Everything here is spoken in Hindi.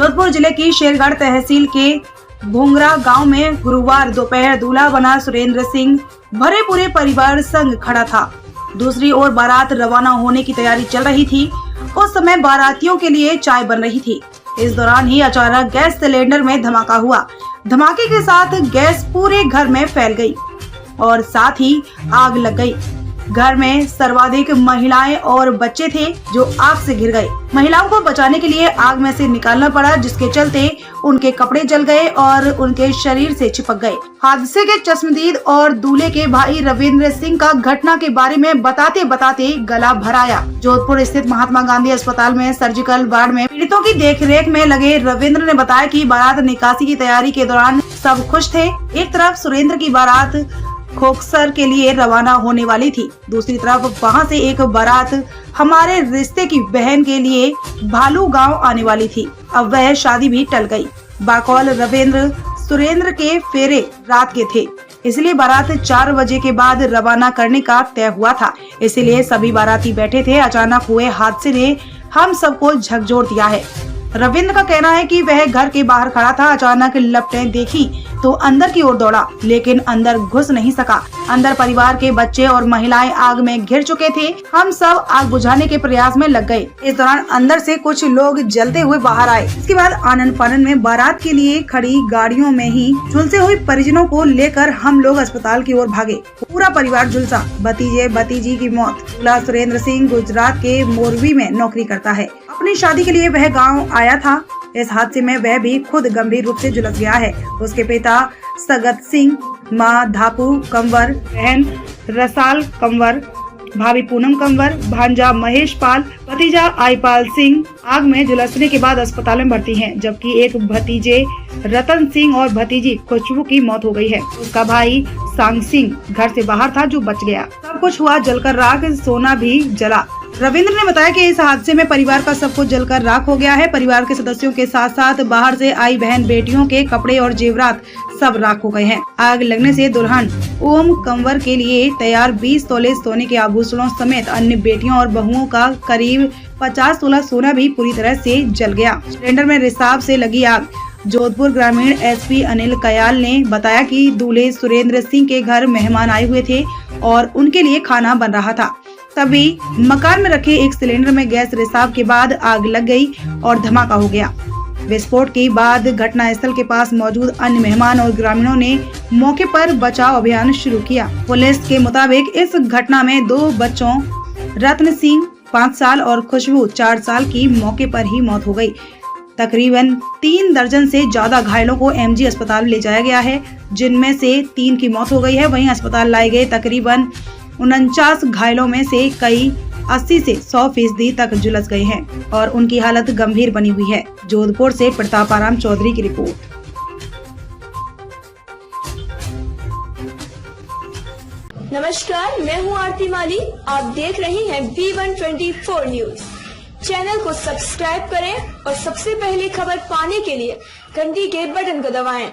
जोधपुर जिले की शेरगढ़ तहसील के भोंगरा गांव में गुरुवार दोपहर दूल्हा बना सुरेंद्र सिंह भरे पूरे परिवार संग खड़ा था। दूसरी ओर बारात रवाना होने की तैयारी चल रही थी। उस समय बारातियों के लिए चाय बन रही थी। इस दौरान ही अचानक गैस सिलेंडर में धमाका हुआ। धमाके के साथ गैस पूरे घर में फैल गई और साथ ही आग लग गई। घर में सर्वाधिक महिलाएं और बच्चे थे जो आग से घिर गए। महिलाओं को बचाने के लिए आग में से निकालना पड़ा, जिसके चलते उनके कपड़े जल गए और उनके शरीर से चिपक गए। हादसे के चश्मदीद और दूल्हे के भाई रविंद्र सिंह का घटना के बारे में बताते बताते गला भर आया। जोधपुर स्थित महात्मा गांधी अस्पताल में सर्जिकल वार्ड में पीड़ितों की देखरेख में लगे रविंद्र ने बताया कि बारात निकासी की तैयारी के दौरान सब खुश थे। एक तरफ सुरेंद्र की बारात खोखसर के लिए रवाना होने वाली थी, दूसरी तरफ वहां से एक बारात हमारे रिश्ते की बहन के लिए भालू गांव आने वाली थी। अब वह शादी भी टल गई। बाकौल रविंद्र सुरेंद्र के फेरे रात के थे, इसलिए बारात 4 बजे के बाद रवाना करने का तय हुआ था। इसलिए सभी बाराती बैठे थे। अचानक हुए हादसे ने हम सबको झकझोर दिया है। रविंद्र का कहना है कि वह घर के बाहर खड़ा था। अचानक लपटें देखी तो अंदर की ओर दौड़ा, लेकिन अंदर घुस नहीं सका। अंदर परिवार के बच्चे और महिलाएं आग में घिर चुके थे। हम सब आग बुझाने के प्रयास में लग गए। इस दौरान अंदर से कुछ लोग जलते हुए बाहर आए। इसके बाद आनन फानन में बारात के लिए खड़ी गाड़ियों में ही झुलसे हुए परिजनों को लेकर हम लोग अस्पताल की ओर भागे। पूरा परिवार झुलसा। भतीजे भतीजी की मौत। दूल्हा सुरेंद्र सिंह गुजरात के मोरबी में नौकरी करता है। अपनी शादी के लिए वह गाँव आया था। इस हादसे में वह भी खुद गंभीर रूप से झुलस गया है। उसके पिता सगत सिंह, मां धापू कंवर, बहन रसाल कंवर, भाभी पूनम कंवर, भांजा महेश पाल, भतीजा आईपाल सिंह आग में झुलसने के बाद अस्पताल में भर्ती हैं, जबकि एक भतीजे रतन सिंह और भतीजी खुशबू की मौत हो गई है। उसका भाई सांग सिंह घर से बाहर था जो बच गया। सब कुछ हुआ जलकर राख, सोना भी जला। रविंद्र ने बताया कि इस हादसे में परिवार का सब कुछ जलकर राख हो गया है। परिवार के सदस्यों के साथ साथ बाहर से आई बहन बेटियों के कपड़े और जेवरात सब राख हो गए हैं। आग लगने से दुल्हन ओम कंवर के लिए तैयार 20 तोले सोने के आभूषणों समेत अन्य बेटियों और बहुओं का करीब 50 तोला सोना भी पूरी तरह से जल गया। सिलेंडर में रिसाव से लगी आग। जोधपुर ग्रामीण एसपी अनिल कयाल ने बताया कि दूल्हे सुरेंद्र सिंह के घर मेहमान आए हुए थे और उनके लिए खाना बन रहा था। तभी मकान में रखे एक सिलेंडर में गैस रिसाव के बाद आग लग गई और धमाका हो गया। विस्फोट के बाद घटनास्थल के पास मौजूद अन्य मेहमान और ग्रामीणों ने मौके पर बचाव अभियान शुरू किया। पुलिस के मुताबिक इस घटना में 2 बच्चों रत्न सिंह 5 साल और खुशबू 4 साल की मौके पर ही मौत हो गई। तकरीबन 3 दर्जन से ज्यादा घायलों को एमजी अस्पताल ले जाया गया है, जिनमें से 3 की मौत हो गई है। वहीं अस्पताल लाए गए तकरीबन 49 घायलों में से कई 80 से 100% तक झुलस गए हैं और उनकी हालत गंभीर बनी हुई है। जोधपुर से प्रतापाराम चौधरी की रिपोर्ट। नमस्कार, मैं हूं आरती माली। आप देख रहे हैं V124 न्यूज। चैनल को सब्सक्राइब करें और सबसे पहले खबर पाने के लिए घंटी के बटन को दबाएं।